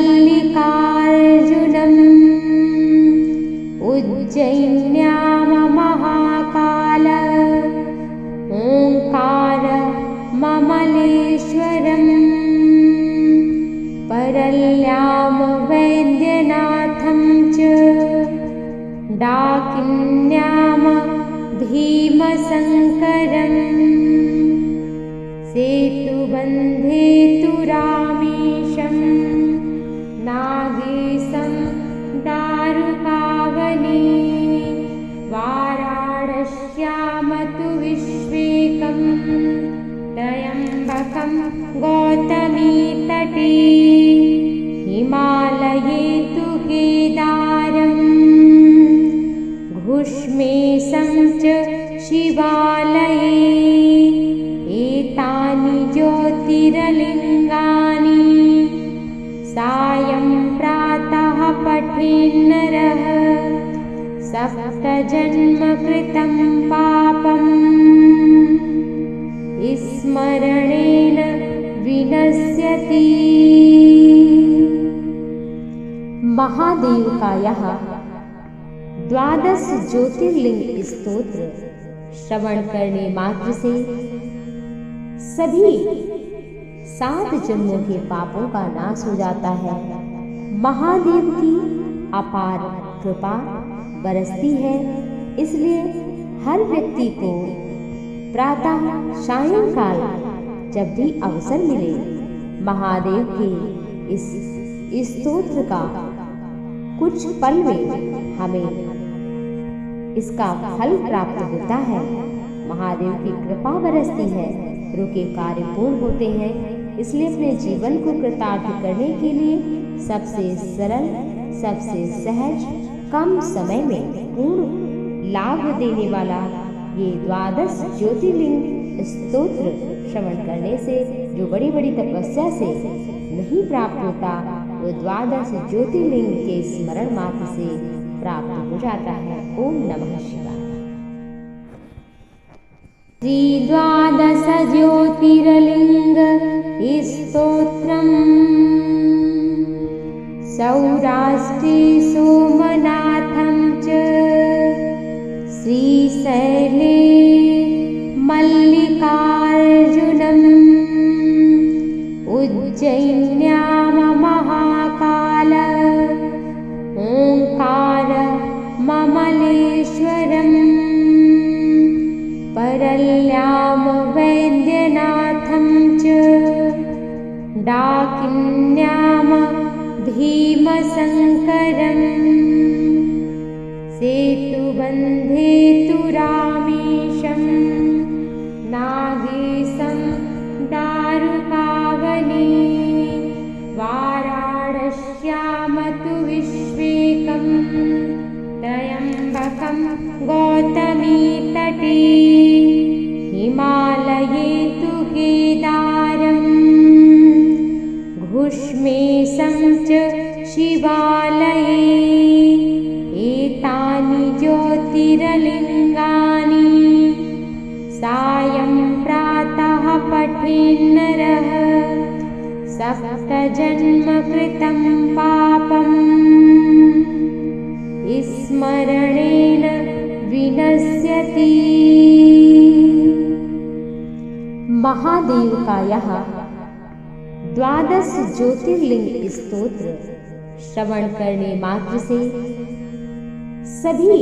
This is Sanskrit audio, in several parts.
मल्लिकार्जुनम् उज्जयिन्यां महाकाल ओंकार ममलेश्वरम् परल्यां वैद्यनाथं च डाकिन्यां भीमशङ्करम् सेतुबन्धे तु रामेशं नागेशं दारुकावने वाराणस्यां तु विश्वेकं त्र्यम्बकं गौतमीतटे हिमालये तु केदारम् घुष्मेशं च शिवालये एतानि ज्योतिर्लिङ्गानि सायं प्रातः पठेन्नरः सप्तजन्मकृतं पापम् स्मरणेन विनश्यति। महादेव का यह 12 ज्योतिर्लिंग स्तोत्र श्रवण करने मात्र से सभी 7 जन्मों के पापों का नाश हो जाता है। महादेव की अपार कृपा बरसती है, इसलिए हर व्यक्ति को प्रातः सायंकाल जब भी अवसर मिले महादेव के इस स्तोत्र का कुछ पल में हमें इसका फल प्राप्त होता है। महादेव की कृपा बरसती है, रुके कार्य पूर्ण होते हैं, इसलिए अपने जीवन को कृतार्थ करने के लिए सबसे सरल, सबसे सहज, कम समय में पूर्ण लाभ देने वाला ये 12 ज्योतिर्लिंग स्तोत्र श्रवण करने से जो बड़ी बड़ी तपस्या से नहीं प्राप्त होता, वो 12 ज्योतिर्लिंग के स्मरण मात्र से प्राप्त हो जाता है। ओम नमः शिवाय। श्री 12 ज्योतिर्लिंग स्तोत्रम् सौराष्ट्रे सोमनाथं च श्रीशैले मल्लिकार्जुनम् उज्जयिन्यां महाकाल ओंकार ममलेश्वरम् परल्यां वैद्यनाथं च डाकिन्यां भीमशङ्करम् सेतुबन्धे तु रामेशं नागेशं दारुकावने वाराणस्यां तु विश्वेकं त्र्यम्बकं गौतमीतटे हिमालये तु केदारम् घुष्मेशं च शिवालये एतानि ज्योतिर्लिङ्गानि सायं प्रातः पठेन्नरः सप्तजन्मकृतं पापम् स्मरणेन विनश्यति। महादेव का यह 12 ज्योतिर्लिंग स्तोत्र श्रवण करने मात्र से सभी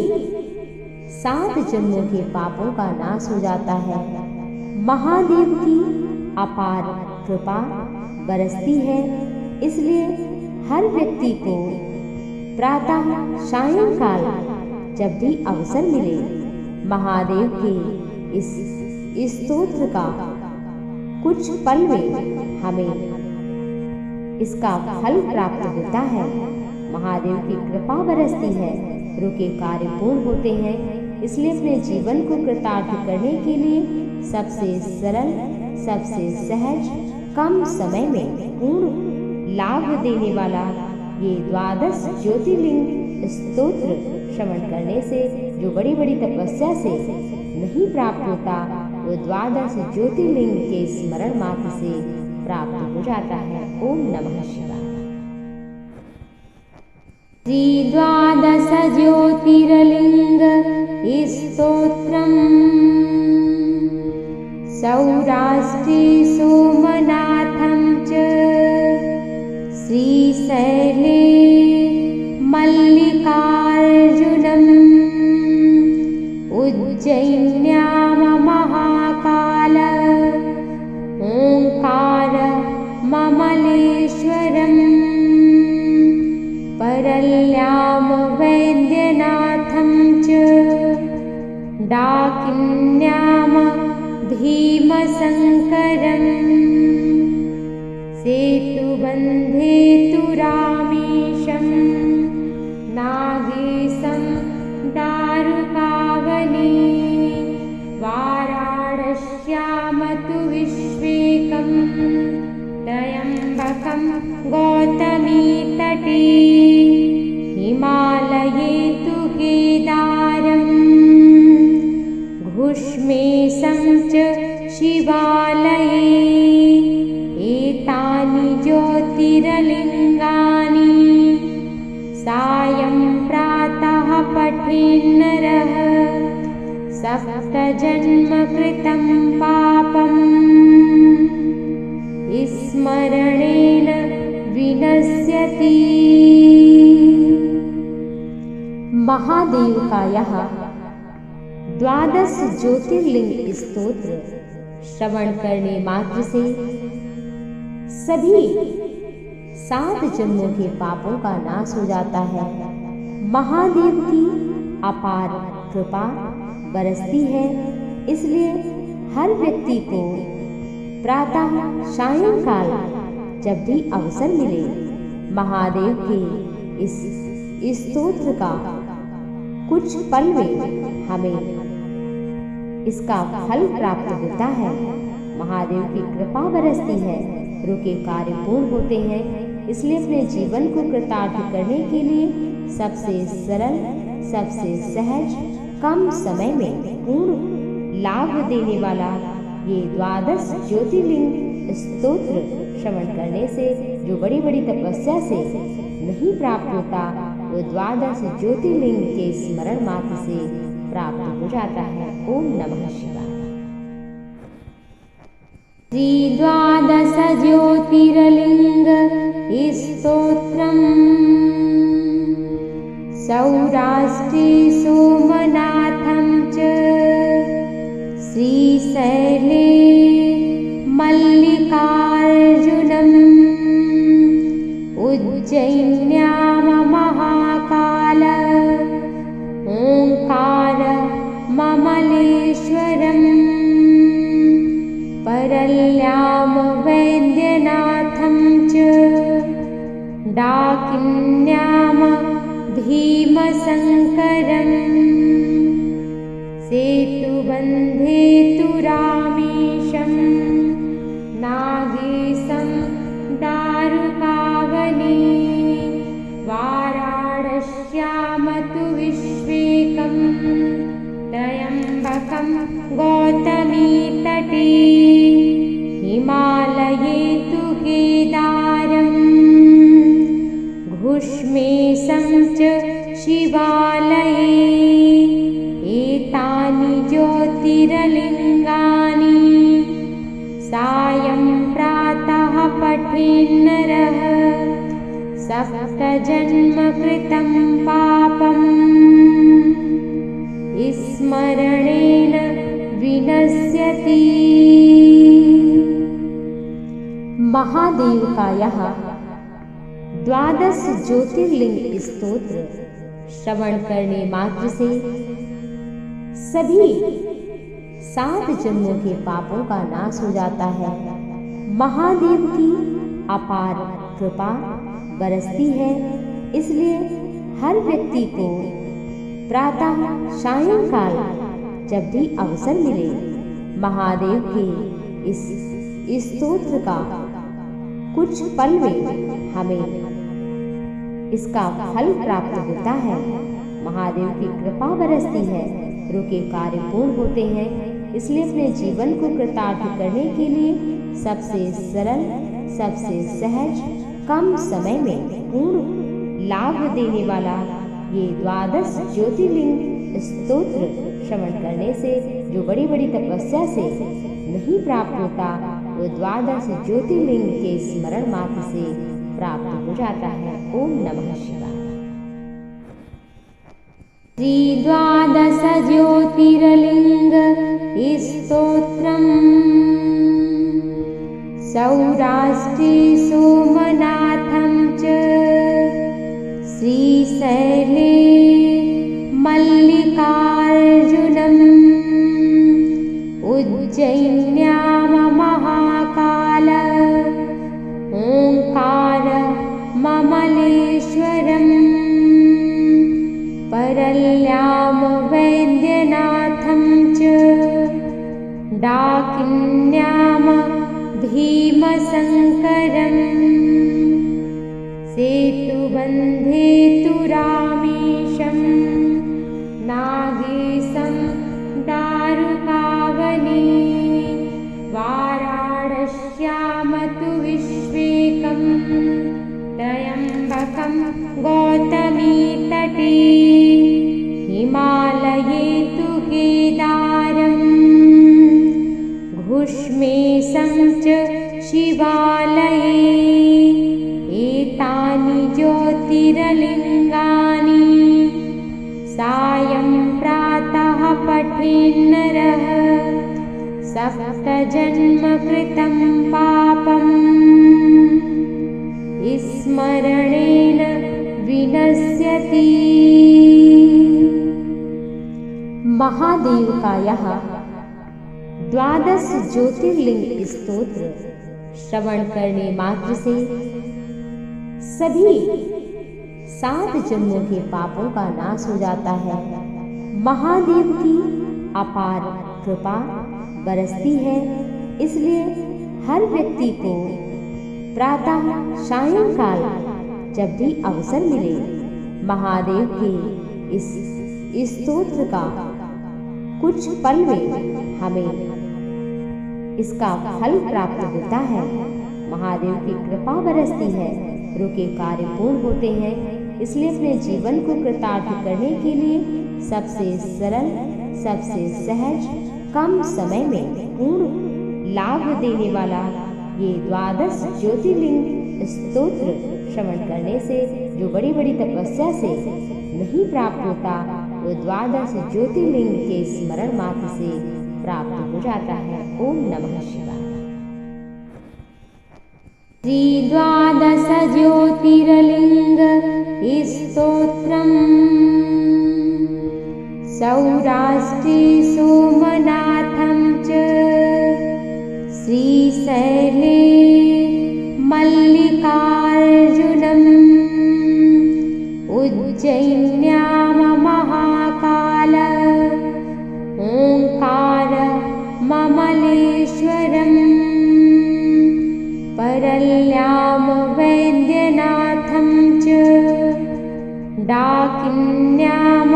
7 जन्मों के पापों का नाश हो जाता है। महादेव की अपार कृपा बरसती है, इसलिए हर व्यक्ति को प्रातः सायंकाल जब भी अवसर मिले महादेव के इस स्तोत्र का कुछ पल में हमें इसका फल प्राप्त होता है। महादेव की कृपा बरसती है, रुके कार्य पूर्ण होते हैं, इसलिए अपने जीवन को कृतार्थ करने के लिए सबसे सरल, सबसे सहज, कम समय में पूर्ण लाभ देने वाला ये 12 ज्योतिर्लिंग स्तोत्र श्रवण करने से जो बड़ी बड़ी तपस्या से नहीं प्राप्त होता, वो 12 ज्योतिर्लिंग के स्मरण मात्र से प्राप्त हो जाता है। ओम नमः शिवाय। श्रीद्वादश ज्योतिर्लिंग स्तोत्रम् सौराष्ट्रे सोमनाथं च श्रीशैले मल्लिकार्जुनम् उज्जयिन्यां महाकाल ओंकार ममलेश्वरम् परल्यां वैद्यनाथं च डाकिन्यां भीमशङ्करम् सेतुबन्धे तु रामेशं नागेशं दारुकावने वाराणस्यां तु विश्वेकं त्र्यम्बकं गौतमीतटे हिमालये तु केदारम् घुष्मेशं च शिवालये एतानि ज्योतिर्लिङ्गानि सायं प्रातः पठेन्नरः सप्तजन्मकृतं पापम् स्मरणेन विनश्यति। महादेव का यह द्वादश ज्योतिर्लिंग स्तोत्र श्रवण करने मात्र से सभी 7 जन्मों के पापों का नाश हो जाता है। महादेव की अपार कृपा बरसती है, इसलिए हर व्यक्ति को प्रातः सायंकाल जब भी अवसर मिले महादेव के इस स्तोत्र का कुछ पल में हमें इसका फल प्राप्त होता है। महादेव की कृपा बरसती है, रुके कार्य पूर्ण होते हैं, इसलिए अपने जीवन को कृतार्थ करने के लिए सबसे सरल, सबसे सहज, कम समय में पूर्ण लाभ देने वाला ये द्वादश ज्योतिर्लिंग स्तोत्र श्रवण करने से जो बड़ी बड़ी तपस्या से नहीं प्राप्त होता, वो द्वादश ज्योतिर्लिंग के स्मरण मात्र से प्राप्त हो जाता है। ओम नमः शिवाय। श्री द्वादश ज्योतिर्लिंग स्तोत्रम् सौराष्ट्रे सोमनाथं च श्रीशैले मल्लिकार्जुनम् उज्जयिन्यां महाकाल ओंकार ममलेश्वरम् परल्यां वैद्यनाथं च डाकिन्यां भीमशङ्करम् सेतुबन्धे तु रामेशं नागेशं दारुकावने वाराणस्यां तु विश्वेकं त्र्यम्बकं गौतमीतटे हिमालये तु केदारम् घुष्मेशं च शिवालये एतानि ज्योतिर्लिङ्गानि सायं प्रातः पठेन्नरः सप्तजन्मकृतं पापम् स्मरणेन विनश्यति। महादेव का यह द्वादश ज्योतिर्लिंग स्तोत्र श्रवण करने मात्र से सभी 7 जन्मों के पापों का नाश हो जाता है। महादेव की अपार कृपा बरसती है, इसलिए हर व्यक्ति को प्रातः सायंकाल जब भी अवसर मिले महादेव के इस स्तोत्र का कुछ पल में हमें इसका फल प्राप्त होता है। महादेव की कृपा बरसती है, रुके कार्य पूर्ण होते हैं, इसलिए अपने जीवन को कृतार्थ करने के लिए सबसे सरल, सबसे सहज, कम समय में पूर्ण लाभ देने वाला ये द्वादश ज्योतिर्लिंग स्तोत्र श्रवण करने से जो बड़ी बड़ी तपस्या से नहीं प्राप्त होता, वो द्वादश ज्योतिर्लिंग के स्मरण मात्र से प्राप्त हो जाता है। ओम नमः शिवाय। श्री द्वादश ज्योतिर्लिंग स्तोत्रम् सौराष्ट्रे सोमनाथं च श्रीशैले मल्लिकार्जुनम् उज्जयिन्यां महाकाल ओंकार ममलेश्वरम् परल्यां वैद्यनाथं च डाकिन्यां भीमशङ्करम् सेतुबन्धे तुरामीशं नागेशं दारुकावने वाराणस्यां तु विश्वेकं त्र्यम्बकं गौतमीतटे हिमालये तु केदारम् घुष्मेशं च शिवालये एतानि ज्योतिर्लिङ्गानि सायं प्रातः पठेन्नरः सप्तजन्म कृतं पापम् स्मरणेन विनश्यति। महादेव का यह द्वादश ज्योतिर्लिंग स्तोत्र श्रवण करने मात्र से सभी 7 जन्मों के पापों का नाश हो जाता है। महादेव की अपार कृपा बरसती है, इसलिए हर व्यक्ति को प्रातः सायंकाल जब भी अवसर मिले महादेव के इस स्तोत्र का कुछ पल में हमें इसका फल प्राप्त होता है। महादेव की कृपा बरसती है, रुके कार्य पूर्ण होते हैं। इसलिए अपने जीवन को कृतार्थ करने के लिए सबसे सरल, सबसे सहज, कम समय में पूर्ण लाभ देने वाला ये द्वादश ज्योतिर्लिंग स्तोत्र श्रवण करने से जो बड़ी बड़ी तपस्या से नहीं प्राप्त होता, वो द्वादश ज्योतिर्लिंग के स्मरण मात्र से प्राप्त हो जाता है। ओम नमः शिवाय। श्री द्वादश ज्योतिर्लिंग स्तोत्रम् सौराष्ट्रे सोमनाथं च श्रीशैले मल्लिकार्जुनम् उज्जयिन्यां महाकाल ओंकार ममलेश्वरम् परल्यां वैद्यनाथं च डाकिन्यां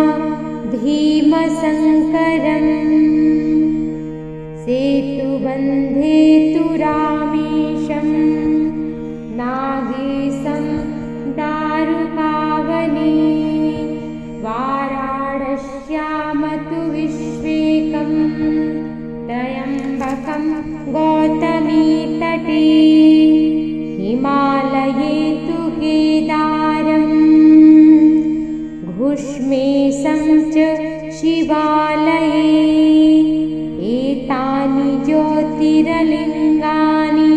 भीमशङ्करम् सेतुबन्धे तुरामीशं नागेशं दारुकावने वाराणस्यां तु विश्वेकं त्र्यम्बकं गौतमीतटे हिमालये तु केदारम् घुष्मेशं च शिवालये एतानि ज्योतिर्लिङ्गानि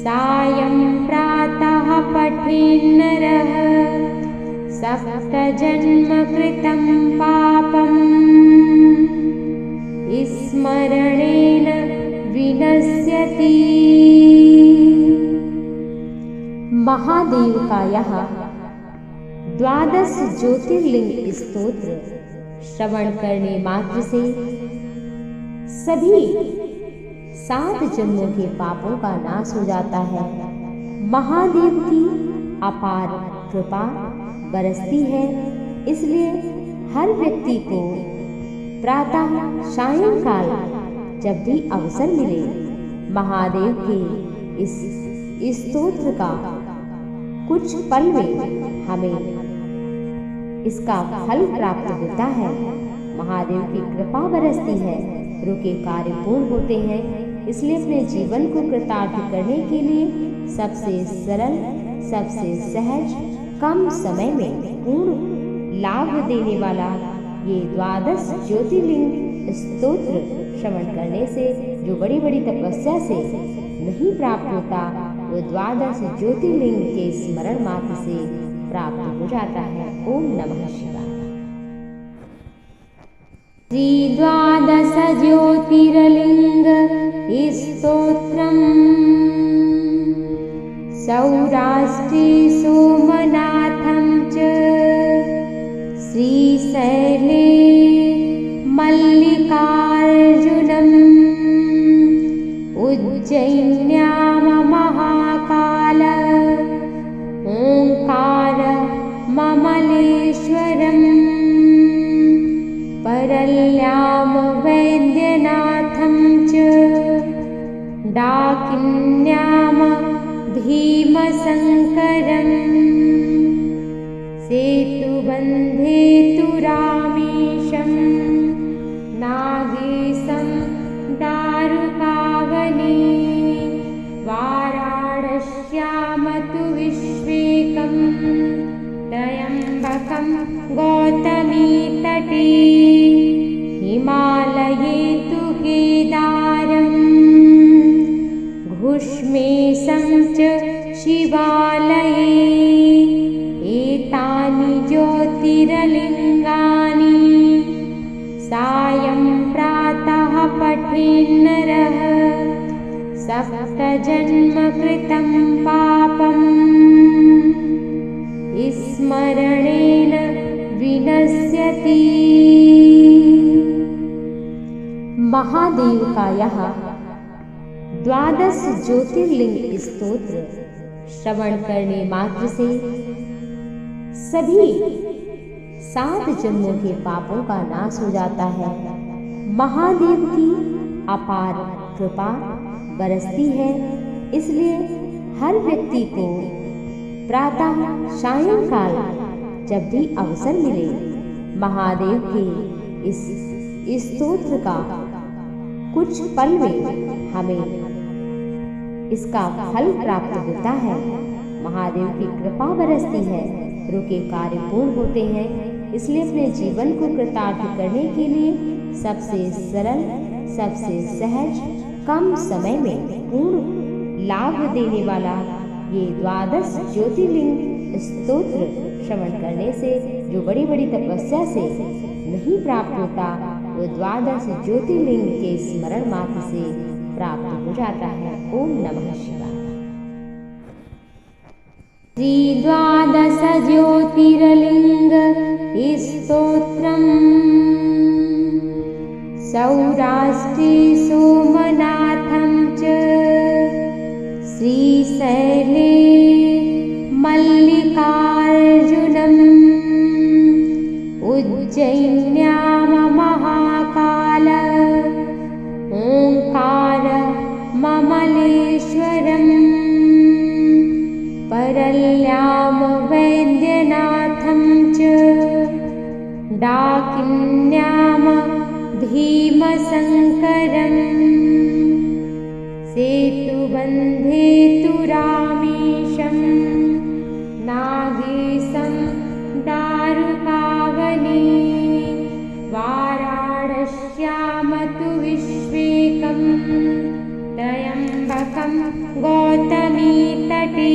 सायं प्रातः पठेन्नरः सप्तजन्म कृतं पापम् स्मरणेन विनश्यति। महादेव का यह द्वादश ज्योतिर्लिंग स्तोत्र श्रवण करने मात्र से सभी 7 जन्मों के पापों का नाश हो जाता है। महादेव की अपार कृपा बरसती है, इसलिए हर व्यक्ति को प्रातः सायंकाल जब भी अवसर मिले महादेव के इस स्तोत्र का कुछ पल में हमें इसका फल प्राप्त होता है। महादेव की कृपा बरसती है, रुके कार्य पूर्ण होते हैं। इसलिए अपने जीवन को कृतार्थ करने के लिए सबसे सरल, सबसे सहज, कम समय में पूर्ण लाभ देने वाला ये 12 ज्योतिर्लिंग स्तोत्र श्रवण करने से जो बड़ी बड़ी तपस्या से नहीं प्राप्त होता, वो 12 ज्योतिर्लिंग के स्मरण मात्र से प्राप्त हो जाता है। ओम नमः शिवाय। श्री 12 ज्योतिर्लिंग स्तोत्रम् सौराष्ट्रे सोमनाथं च श्रीशैले मल्लिकार्जुनम् उज्जयिन्यां महाकाल ओंकार ममलेश्वरम् परल्यां वैद्यनाथं च डाकिन्यां भीमशङ्करम् सेतुबन्धे तु रामेशं नागेशं दारुकावने वाराणस्यां तु विश्वेकं त्र्यम्बकं गौतमीतटे हिमालये तु केदारम् घुष्मेशं च शिवालये एतानि ज्योतिर्लिङ्गानि सायं प्रातः पठेन्नरः सप्तजन्म कृतं पापम् स्मरणेन विनश्यति। महादेव का यह 12 ज्योतिर्लिंग स्तोत्र श्रवण करने मात्र से सभी 7 जन्मों के पापों का नाश हो जाता है। महादेव की अपार कृपा बरसती है, इसलिए हर व्यक्ति को प्रातः सायंकाल जब भी अवसर मिले महादेव के इस स्तोत्र का कुछ पल में हमें इसका फल प्राप्त होता है। महादेव की कृपा बरसती है, रुके कार्य पूर्ण होते हैं। इसलिए अपने जीवन को कृतार्थ करने के लिए सबसे सरल, सबसे सहज, कम समय में पूर्ण लाभ देने वाला ये 12 ज्योतिर्लिंग स्तोत्र श्रवण करने से जो बड़ी बड़ी तपस्या से नहीं प्राप्त होता, वो 12 ज्योतिर्लिंग के स्मरण मात्र से प्राप्त हो जाता है। ओम नमः शिवाय। श्री 12 ज्योतिर्लिंग स्तोत्रम् सौराष्ट्रे सोमनाथं च श्रीशैले मल्लिकार्जुनम् उज्जयिन्यां महाकाल ओंकार ममलेश्वरम् परल्यां वैद्यनाथं च डाकिन्यां भीमशङ्करम् सेतुबन्धे तु रामेशं नागेशं दारुकावने वाराणस्यां तु विश्वेकं त्र्यम्बकं गौतमीतटे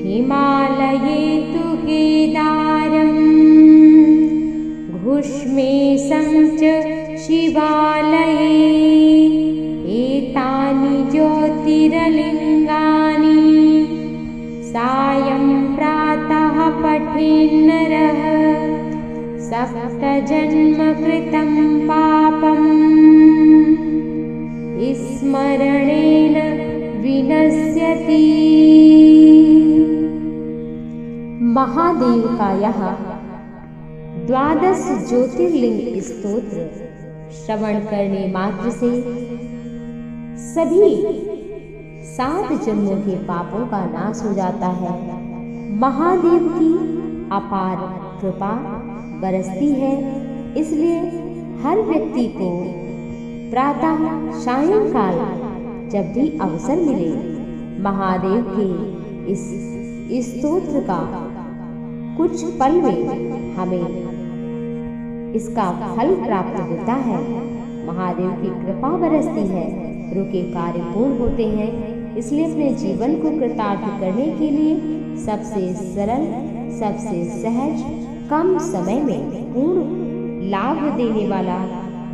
हिमालये तु केदारम् घुष्मेशं च शिवालये एतानि ज्योतिर्लिङ्गानि सायं प्रातः पठेन्नरः सप्तजन्म कृतं पापम् स्मरणेन विनश्यति। महादेव का यह 12 ज्योतिर्लिंग स्तोत्र श्रवण करने मात्र से सभी 7 जन्मों के पापों का नाश हो जाता है। महादेव की अपार कृपा बरसती है, इसलिए हर व्यक्ति को प्रातः सायंकाल जब भी अवसर मिले महादेव के इस स्तोत्र का कुछ पल में हमें इसका फल प्राप्त होता है। महादेव की कृपा बरसती है, रुके कार्य पूर्ण होते हैं, इसलिए अपने जीवन को कृतार्थ करने के लिए सबसे सरल, सबसे सहज, कम समय में पूर्ण लाभ देने वाला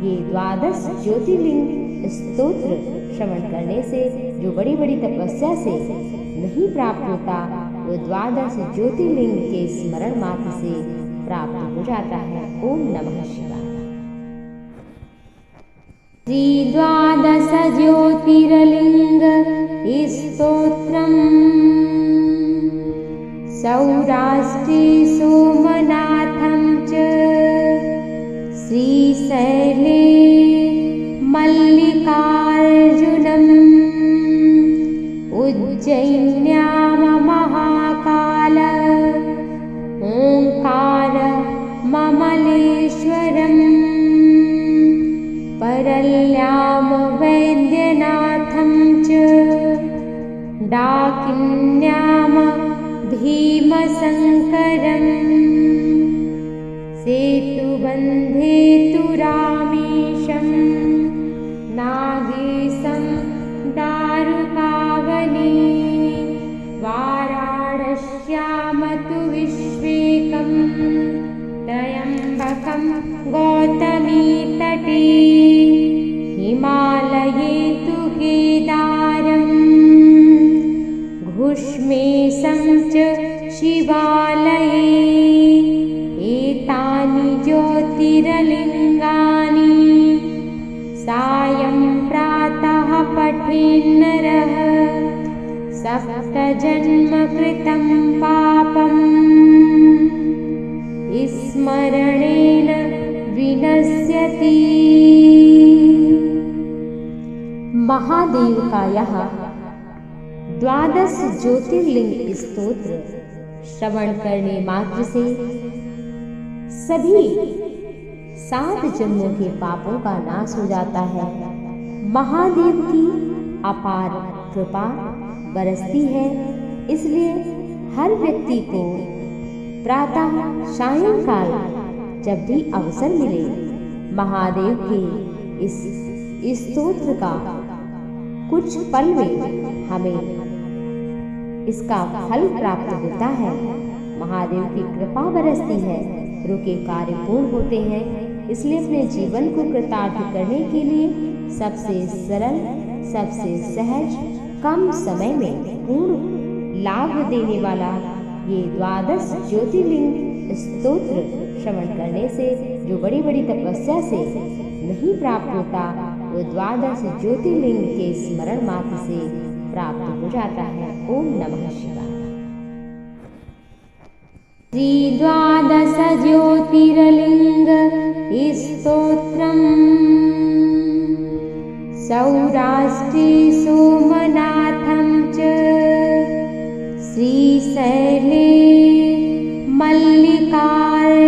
ये 12 ज्योतिर्लिंग स्तोत्र श्रवण करने से जो बड़ी बड़ी तपस्या से नहीं प्राप्त होता, वो 12 ज्योतिर्लिंग के स्मरण मात्र से प्राप्त हो जाता है। ओम नमः शिवाय। श्री 12 ज्योतिर्लिंग स्तोत्रम् सौराष्ट्रे सोमनाथं च श्रीशैले मल्लिकार्जुनम् उज्जयिन्यां महाकाल ओंकार ममलेश्वरम् परल्यां वैद्यनाथं च डाकिन्यां भीमशङ्करम् सेतुबन्धे तु रामेशं नागेशं दारुकावने वाराणस्यां तु विश्वेकं त्र्यम्बकं गौतमीतटे हिमालये तु केदारम् घुष्मेशं च शिवालये एतानि ज्योतिर्लिङ्गानि सायं प्रातः पठेन्नरः सप्तजन्म कृतं पापम् स्मरणेन विनश्यति। महादेव का यह 12 ज्योतिर्लिंग स्तोत्र श्रवण करने मात्र से सभी 7 जन्मों के पापों का नाश हो जाता है। महादेव की अपार कृपा बरसती है, इसलिए हर व्यक्ति को प्रातः सायंकाल जब भी अवसर मिले महादेव के इस स्तोत्र का कुछ पल में हमें इसका फल प्राप्त होता है। महादेव की कृपा बरसती है, रुके कार्य पूर्ण होते हैं, इसलिए अपने जीवन को कृतार्थ करने के लिए सबसे सरल, सबसे सहज, कम समय में पूर्ण लाभ देने वाला ये 12 ज्योतिर्लिंग स्तोत्र श्रवण करने से जो बड़ी बड़ी तपस्या से नहीं प्राप्त होता, वो 12 ज्योतिर्लिंग के स्मरण मात्र से प्राप्त हो जाता है। ओम नमः शिवाय। श्री 12 ज्योतिर्लिंग स्तोत्रम् सौराष्ट्रे सोमनाथं च श्रीशैले मल्लिकार्जुनम्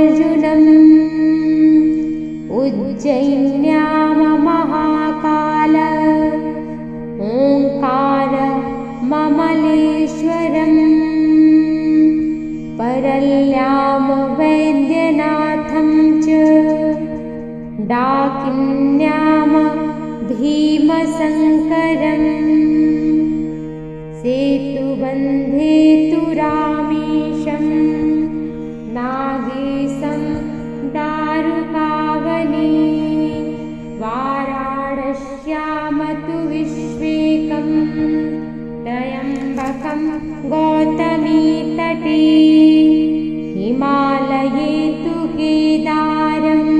उज्जयिन्यां महाकाल ओंकार ममलेश्वरम् परल्यां वैद्यनाथं च डाकिन्यां भीमशङ्करम् सेतुबन्धे तु रामेशं नागेशं दारुकावने वाराणस्यां तु विश्वेकं त्र्यम्बकं गौतमीतटे हिमालये तु केदारम्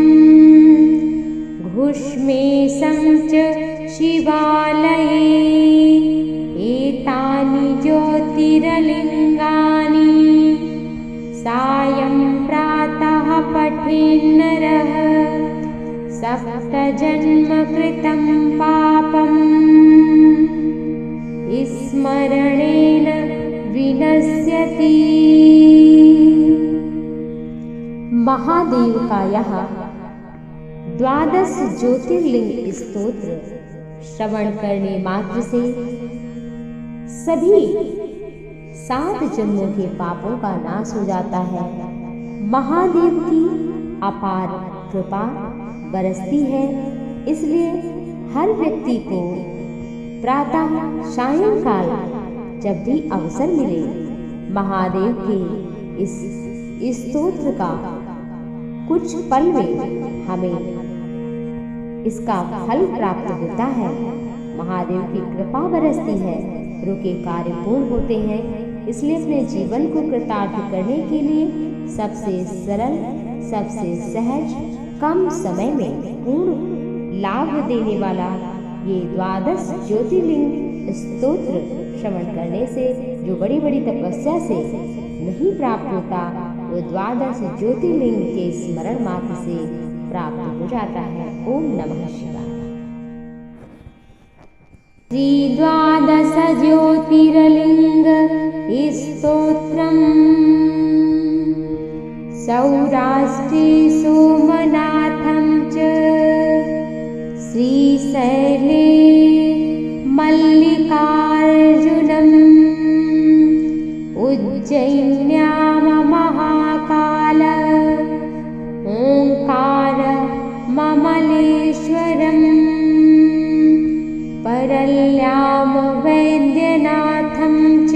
घुष्मेशं च शिवालये एतानि ज्योतिर्लिङ्गानि सायं प्रातः पठेन्नरः सप्तजन्म कृतं पापम् स्मरणेन विनश्यति। महादेव का यह द्वादश ज्योतिर्लिंग स्तोत्र श्रवण करने मात्र से सभी 7 जन्मों के पापों का नाश हो जाता है। महादेव की अपार कृपा बरसती है, इसलिए हर व्यक्ति को प्रातः सायंकाल जब भी अवसर मिले महादेव के इस स्तोत्र का कुछ पल में हमें इसका फल प्राप्त होता है। महादेव की कृपा बरसती है, रुके कार्य पूर्ण होते हैं, इसलिए अपने जीवन को कृतार्थ करने के लिए सबसे सरल, सबसे सहज, कम समय में पूर्ण लाभ देने वाला ये द्वादश ज्योतिर्लिंग स्तोत्र श्रवण करने से जो बड़ी बड़ी तपस्या से नहीं प्राप्त होता, वो द्वादश ज्योतिर्लिंग के स्मरण मात्र से प्राप्त हो जाता है। ओम नमः शिवाय। श्री द्वादश ज्योतिर्लिंग स्तोत्रम् सौराष्ट्रे सोमनाथं च श्रीशैले मल्लिकार्जुनम् उज्जयिन्यां महाकाल ओंकार ममलेश्वरम् परल्यां वैद्यनाथं च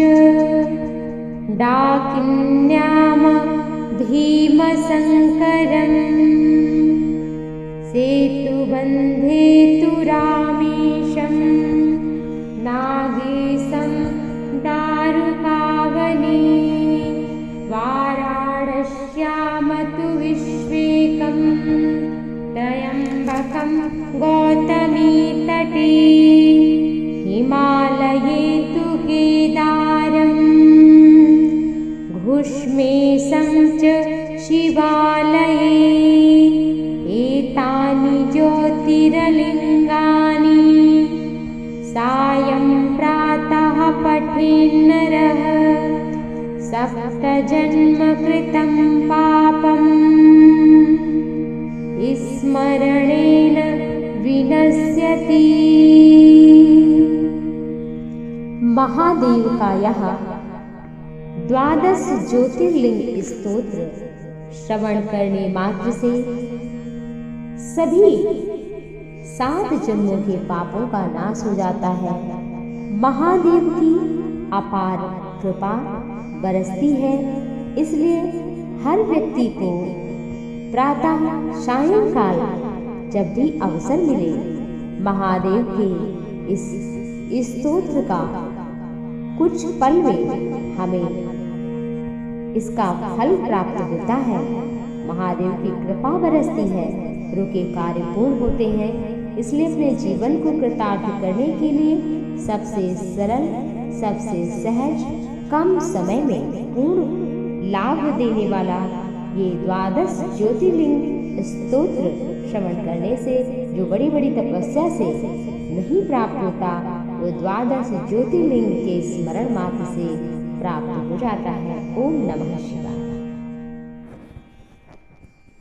डाकिन्यां भीमशङ्करम् सेतुबन्धे तु रामेशं नागेशं दारुकावने वाराणस्यां तु विश्वेकं त्र्यम्बकं गौतमी तटे हिमालये तु केदारम् घुष्मेशं च शिवालये एतानि ज्योतिर्लिङ्गानि सायं प्रातः पठेन्नरः सप्तजन्मकृतं पापम् स्मरणेन विनश्यति। महादेव का यह द्वादश ज्योतिर्लिंग स्तोत्र श्रवण करने मात्र से सभी 7 जन्मों के पापों का नाश हो जाता है। महादेव की अपार कृपा बरसती है, इसलिए हर व्यक्ति को प्रातः सायंकाल जब भी अवसर मिले महादेव के इस स्तोत्र का कुछ पल में हमें इसका फल प्राप्त होता है। महादेव की कृपा बरसती है, रुके कार्य पूर्ण होते हैं, इसलिए अपने जीवन को कृतार्थ करने के लिए सबसे सरल, सबसे सहज, कम समय में पूर्ण लाभ देने वाला ये द्वादश ज्योतिर्लिंग स्तोत्र श्रवण करने से जो बड़ी बड़ी तपस्या से नहीं प्राप्त होता, वो द्वादश ज्योतिर्लिंग के स्मरण मात्र से प्राप्त हो जाता है। ओम नमः शिवाय।